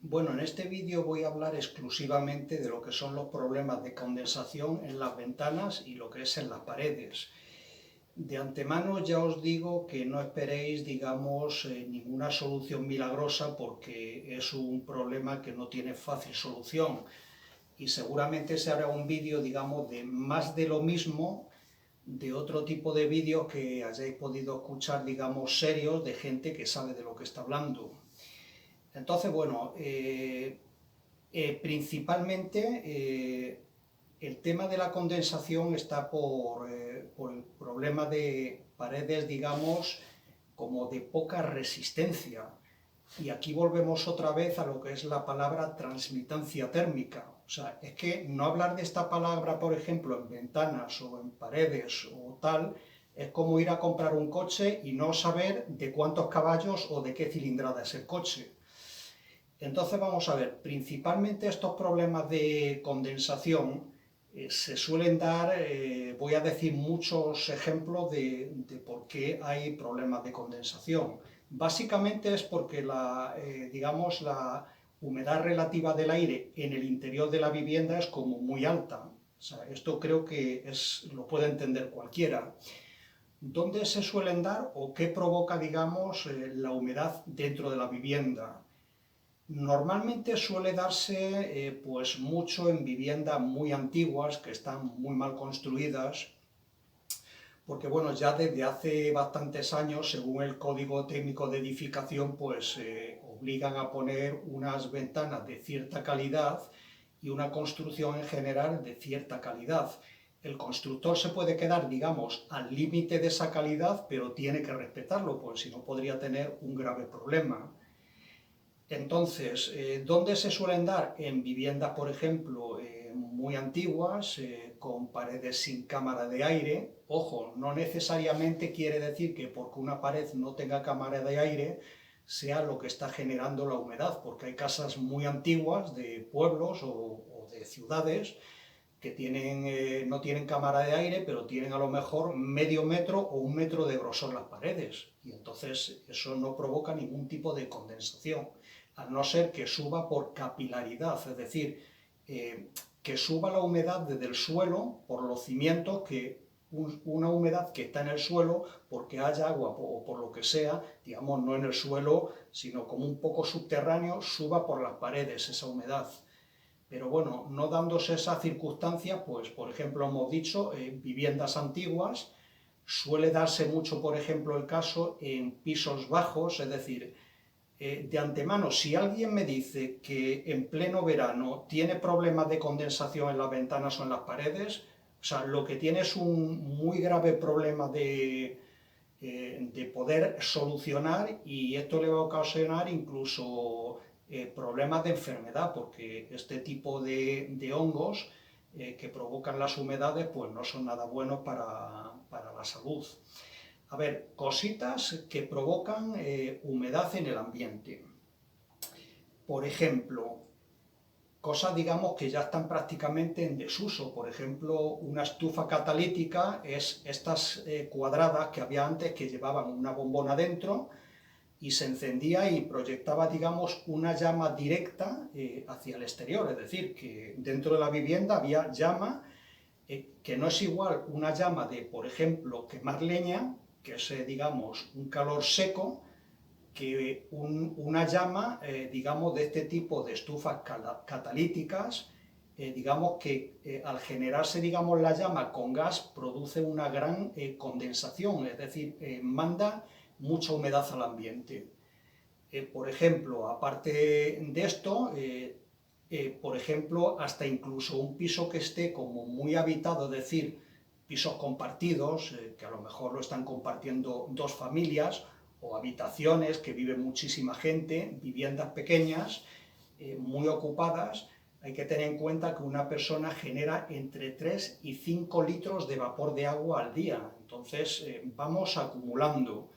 Bueno, en este vídeo voy a hablar exclusivamente de lo que son los problemas de condensación en las ventanas y lo que es en las paredes. De antemano ya os digo que no esperéis, digamos, ninguna solución milagrosa porque es un problema que no tiene fácil solución y seguramente se hará un vídeo, digamos, de más de lo mismo, de otro tipo de vídeos que hayáis podido escuchar, digamos, serios de gente que sabe de lo que está hablando. Entonces, bueno, principalmente el tema de la condensación está por el problema de paredes, digamos, como de poca resistencia. Y aquí volvemos otra vez a lo que es la palabra transmitancia térmica. O sea, es que no hablar de esta palabra, por ejemplo, en ventanas o en paredes o tal, es como ir a comprar un coche y no saber de cuántos caballos o de qué cilindrada es el coche. Entonces vamos a ver, principalmente estos problemas de condensación se suelen dar, voy a decir muchos ejemplos de por qué hay problemas de condensación. Básicamente es porque digamos, la humedad relativa del aire en el interior de la vivienda es como muy alta. O sea, esto creo que lo puede entender cualquiera. ¿Dónde se suelen dar o qué provoca, digamos, la humedad dentro de la vivienda? Normalmente suele darse pues mucho en viviendas muy antiguas que están muy mal construidas, porque bueno, ya desde hace bastantes años, según el Código Técnico de Edificación, pues obligan a poner unas ventanas de cierta calidad y una construcción en general de cierta calidad. El constructor se puede quedar, digamos, al límite de esa calidad, pero tiene que respetarlo, pues si no podría tener un grave problema. Entonces, ¿dónde se suelen dar? En viviendas, por ejemplo, muy antiguas, con paredes sin cámara de aire. Ojo, no necesariamente quiere decir que porque una pared no tenga cámara de aire sea lo que está generando la humedad, porque hay casas muy antiguas de pueblos o de ciudades que no tienen cámara de aire, pero tienen a lo mejor medio metro o un metro de grosor las paredes. Y entonces eso no provoca ningún tipo de condensación, a no ser que suba por capilaridad, es decir, que suba la humedad desde el suelo por los cimientos, una humedad que está en el suelo porque haya agua o por lo que sea, digamos, no en el suelo, sino como un poco subterráneo, suba por las paredes esa humedad. Pero bueno, no dándose esa circunstancia, pues por ejemplo hemos dicho, viviendas antiguas, suele darse mucho, por ejemplo, el caso en pisos bajos, es decir, de antemano, si alguien me dice que en pleno verano tiene problemas de condensación en las ventanas o en las paredes, o sea, lo que tiene es un muy grave problema de poder solucionar, y esto le va a ocasionar incluso problemas de enfermedad, porque este tipo de hongos que provocan las humedades pues no son nada buenos para la salud. A ver, cositas que provocan humedad en el ambiente. Por ejemplo, cosas, digamos, que ya están prácticamente en desuso. Por ejemplo, una estufa catalítica es estas cuadradas que había antes, que llevaban una bombona dentro y se encendía y proyectaba, digamos, una llama directa hacia el exterior. Es decir, que dentro de la vivienda había llama, que no es igual una llama de, por ejemplo, quemar leña, que es, digamos, un calor seco, que una llama, digamos, de este tipo de estufas catalíticas, digamos que al generarse, digamos, la llama con gas, produce una gran condensación, es decir, manda mucha humedad al ambiente. Por ejemplo, aparte de esto, por ejemplo, hasta incluso un piso que esté como muy habitado, es decir, pisos compartidos, que a lo mejor lo están compartiendo dos familias, o habitaciones que vive muchísima gente, viviendas pequeñas, muy ocupadas, hay que tener en cuenta que una persona genera entre 3 y 5 litros de vapor de agua al día. Entonces vamos acumulando.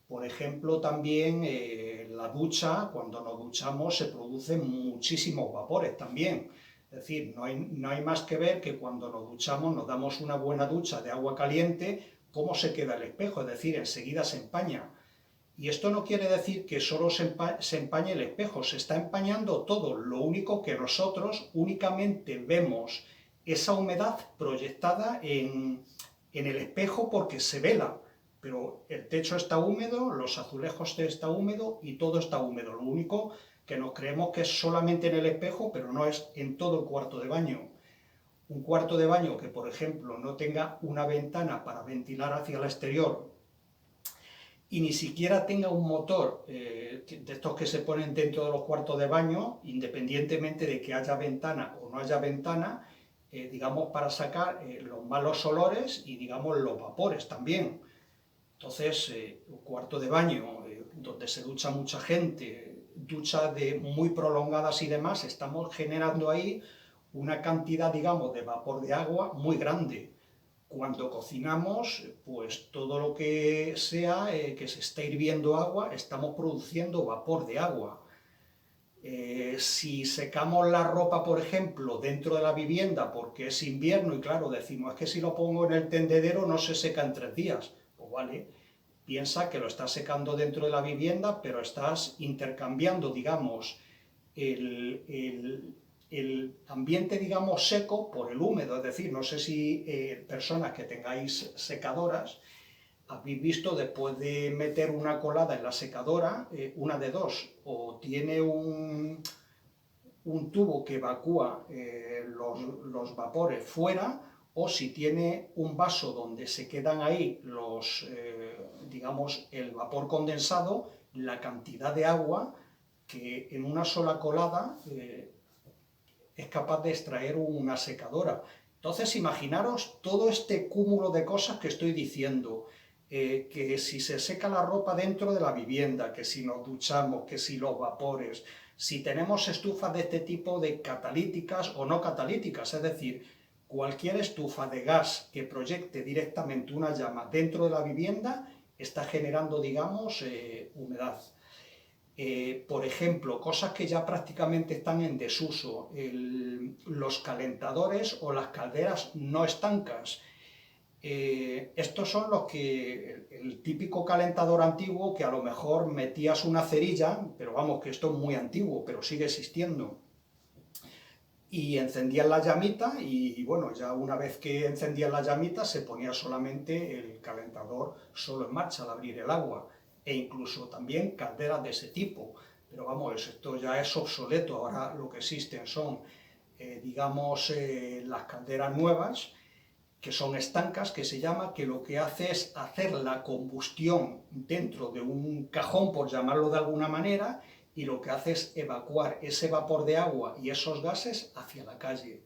Por ejemplo, también la ducha, cuando nos duchamos se producen muchísimos vapores también. Es decir, no hay más que ver que cuando nos duchamos, nos damos una buena ducha de agua caliente, cómo se queda el espejo, es decir, enseguida se empaña. Y esto no quiere decir que solo se empañe el espejo, se está empañando todo. Lo único que nosotros únicamente vemos esa humedad proyectada en el espejo porque se vela, pero el techo está húmedo, los azulejos está húmedo y todo está húmedo. Lo único que nos creemos que es solamente en el espejo, pero no es en todo el cuarto de baño. Un cuarto de baño que, por ejemplo, no tenga una ventana para ventilar hacia el exterior y ni siquiera tenga un motor de estos que se ponen dentro de los cuartos de baño, independientemente de que haya ventana o no haya ventana, digamos, para sacar los malos olores y, digamos, los vapores también. Entonces, un cuarto de baño donde se ducha mucha gente, duchas muy prolongadas y demás, estamos generando ahí una cantidad, digamos, de vapor de agua muy grande. Cuando cocinamos, pues todo lo que sea que se esté hirviendo agua, estamos produciendo vapor de agua. Si secamos la ropa, por ejemplo, dentro de la vivienda porque es invierno y claro, decimos, es que si lo pongo en el tendedero no se seca en 3 días. Pues vale, piensa que lo estás secando dentro de la vivienda, pero estás intercambiando, digamos, el ambiente, digamos, seco por el húmedo. Es decir, no sé si personas que tengáis secadoras, habéis visto después de meter una colada en la secadora, una de dos, o tiene un tubo que evacúa los vapores fuera, o si tiene un vaso donde se quedan ahí digamos, el vapor condensado, la cantidad de agua que en una sola colada es capaz de extraer una secadora. Entonces, imaginaros todo este cúmulo de cosas que estoy diciendo, que si se seca la ropa dentro de la vivienda, que si nos duchamos, que si los vapores, si tenemos estufas de este tipo de catalíticas o no catalíticas, es decir, cualquier estufa de gas que proyecte directamente una llama dentro de la vivienda está generando, digamos, humedad. Por ejemplo, cosas que ya prácticamente están en desuso, los calentadores o las calderas no estancas. Estos son los que, el típico calentador antiguo que a lo mejor metías una cerilla, pero vamos, que esto es muy antiguo, pero sigue existiendo. Y encendías la llamita y bueno, ya una vez que encendías la llamita se ponía solamente el calentador solo en marcha al abrir el agua. E incluso también calderas de ese tipo. Pero vamos, esto ya es obsoleto, ahora lo que existen son, digamos, las calderas nuevas, que son estancas, que se llama, que lo que hace es hacer la combustión dentro de un cajón, por llamarlo de alguna manera, y lo que hace es evacuar ese vapor de agua y esos gases hacia la calle.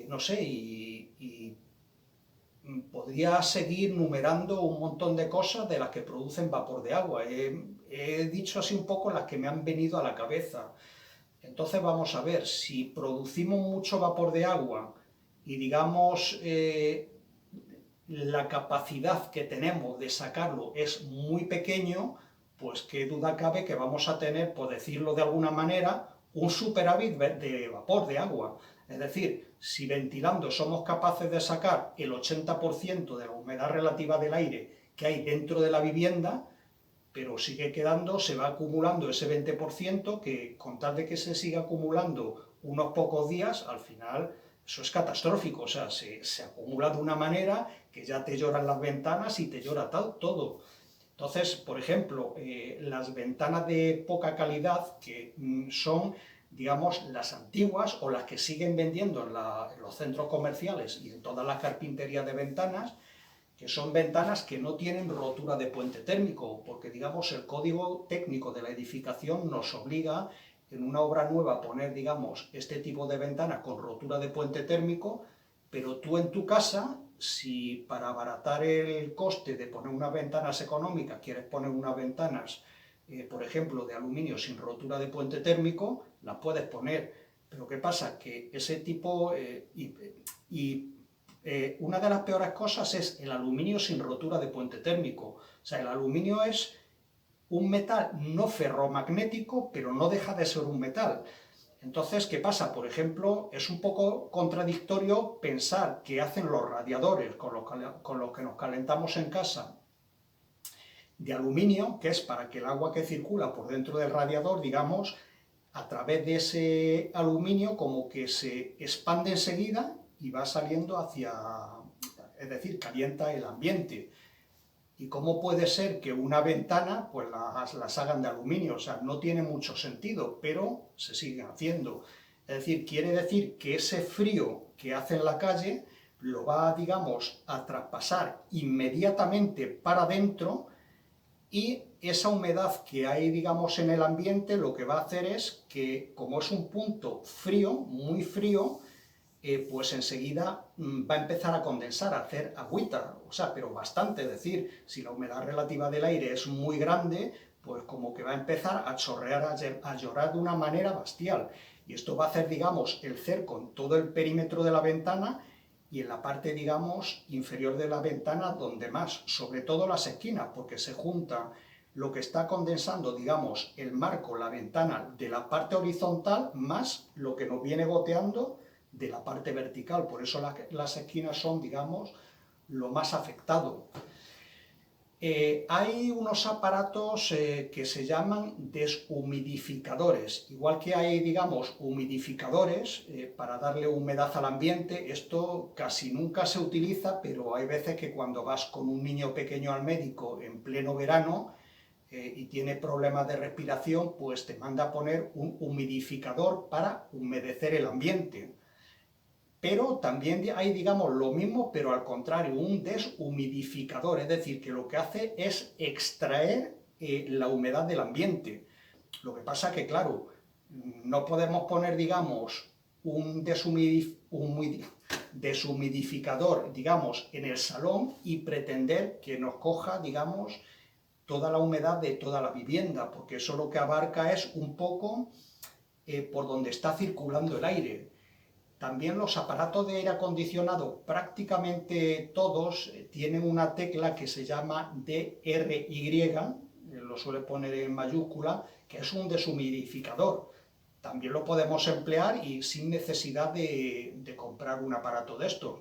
No sé, y podría seguir numerando un montón de cosas de las que producen vapor de agua. He dicho así un poco las que me han venido a la cabeza. Entonces vamos a ver, si producimos mucho vapor de agua y digamos la capacidad que tenemos de sacarlo es muy pequeño, pues qué duda cabe que vamos a tener, por decirlo de alguna manera, un superávit de vapor de agua. Es decir, si ventilando somos capaces de sacar el 80% de la humedad relativa del aire que hay dentro de la vivienda, pero sigue quedando, se va acumulando ese 20% que con tal de que se siga acumulando unos pocos días, al final eso es catastrófico, o sea, se acumula de una manera que ya te lloran las ventanas y te llora todo. Entonces, por ejemplo, las ventanas de poca calidad, que son, digamos, las antiguas o las que siguen vendiendo en los centros comerciales y en todas las carpinterías de ventanas, que son ventanas que no tienen rotura de puente térmico, porque, digamos, el código técnico de la edificación nos obliga en una obra nueva a poner, digamos, este tipo de ventana con rotura de puente térmico, pero tú en tu casa, si para abaratar el coste de poner unas ventanas económicas quieres poner unas ventanas, por ejemplo, de aluminio sin rotura de puente térmico, las puedes poner. Pero ¿qué pasa? Que ese tipo... una de las peores cosas es el aluminio sin rotura de puente térmico. O sea, el aluminio es un metal no ferromagnético, pero no deja de ser un metal. Entonces, ¿qué pasa? Por ejemplo, es un poco contradictorio pensar que hacen los radiadores con los que nos calentamos en casa, de aluminio, que es para que el agua que circula por dentro del radiador, digamos, a través de ese aluminio como que se expande enseguida y va saliendo hacia, es decir, calienta el ambiente. ¿Y cómo puede ser que una ventana pues las hagan de aluminio? O sea, no tiene mucho sentido, pero se siguen haciendo. Es decir, quiere decir que ese frío que hace en la calle lo va, digamos, a traspasar inmediatamente para adentro, y esa humedad que hay, digamos, en el ambiente lo que va a hacer es que, como es un punto frío, muy frío, pues enseguida va a empezar a condensar, a hacer agüita, o sea, pero bastante, es decir, si la humedad relativa del aire es muy grande, pues como que va a empezar a chorrear, a llorar de una manera bestial. Y esto va a hacer, digamos, el cerco en todo el perímetro de la ventana y en la parte, digamos, inferior de la ventana donde más, sobre todo las esquinas, porque se junta lo que está condensando, digamos, el marco, la ventana de la parte horizontal, más lo que nos viene goteando de la parte vertical. Por eso las esquinas son, digamos, lo más afectado. Hay unos aparatos que se llaman deshumidificadores. Igual que hay, digamos, humidificadores para darle humedad al ambiente, esto casi nunca se utiliza, pero hay veces que cuando vas con un niño pequeño al médico en pleno verano y tiene problemas de respiración, pues te manda a poner un humidificador para humedecer el ambiente. Pero también hay, digamos, lo mismo, pero al contrario, un deshumidificador, es decir, que lo que hace es extraer la humedad del ambiente. Lo que pasa que, claro, no podemos poner, digamos, un deshumidificador, digamos, en el salón y pretender que nos coja, digamos, toda la humedad de toda la vivienda, porque eso lo que abarca es un poco por donde está circulando el aire. También los aparatos de aire acondicionado, prácticamente todos, tienen una tecla que se llama DRY, lo suele poner en mayúscula, que es un deshumidificador. También lo podemos emplear y sin necesidad de comprar un aparato de estos.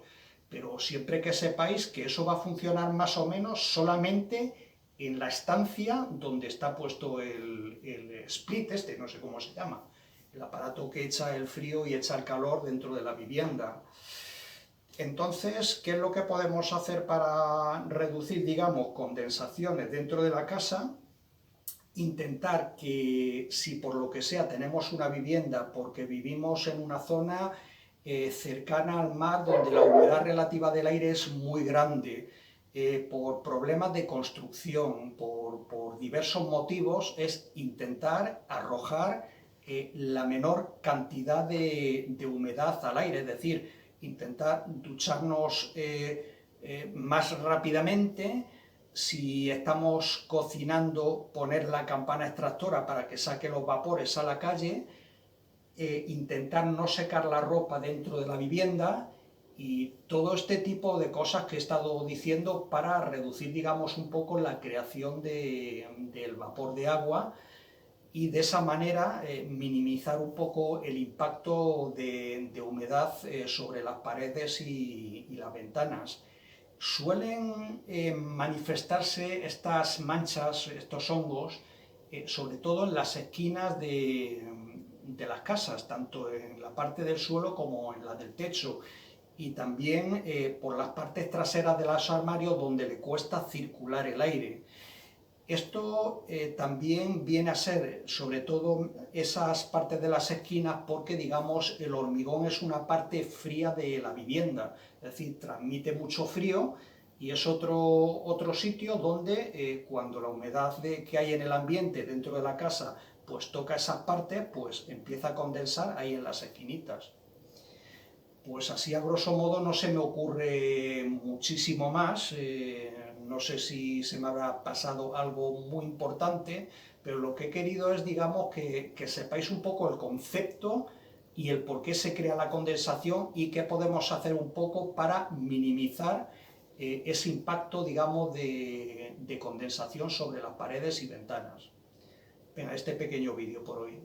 Pero siempre que sepáis que eso va a funcionar más o menos solamente en la estancia donde está puesto el split no sé cómo se llama, el aparato que echa el frío y echa el calor dentro de la vivienda. Entonces, ¿qué es lo que podemos hacer para reducir, digamos, condensaciones dentro de la casa? Intentar que, si por lo que sea tenemos una vivienda porque vivimos en una zona cercana al mar donde la humedad relativa del aire es muy grande, por problemas de construcción, por diversos motivos, es intentar arrojar la menor cantidad de humedad al aire, es decir, intentar ducharnos más rápidamente. Si estamos cocinando, poner la campana extractora para que saque los vapores a la calle, intentar no secar la ropa dentro de la vivienda y todo este tipo de cosas que he estado diciendo para reducir, digamos, un poco la creación del vapor de agua y de esa manera minimizar un poco el impacto de humedad sobre las paredes y las ventanas. Suelen manifestarse estas manchas, estos hongos, sobre todo en las esquinas de las casas, tanto en la parte del suelo como en la del techo, y también por las partes traseras de los armarios donde le cuesta circular el aire. Esto también viene a ser, sobre todo, esas partes de las esquinas porque, digamos, el hormigón es una parte fría de la vivienda, es decir, transmite mucho frío y es otro sitio donde cuando la humedad que hay en el ambiente dentro de la casa pues toca esas partes, pues empieza a condensar ahí en las esquinitas. Pues así a grosso modo no se me ocurre muchísimo más, no sé si se me habrá pasado algo muy importante, pero lo que he querido es, digamos, que sepáis un poco el concepto y el por qué se crea la condensación y qué podemos hacer un poco para minimizar ese impacto, digamos, de condensación sobre las paredes y ventanas. Venga, este pequeño vídeo por hoy.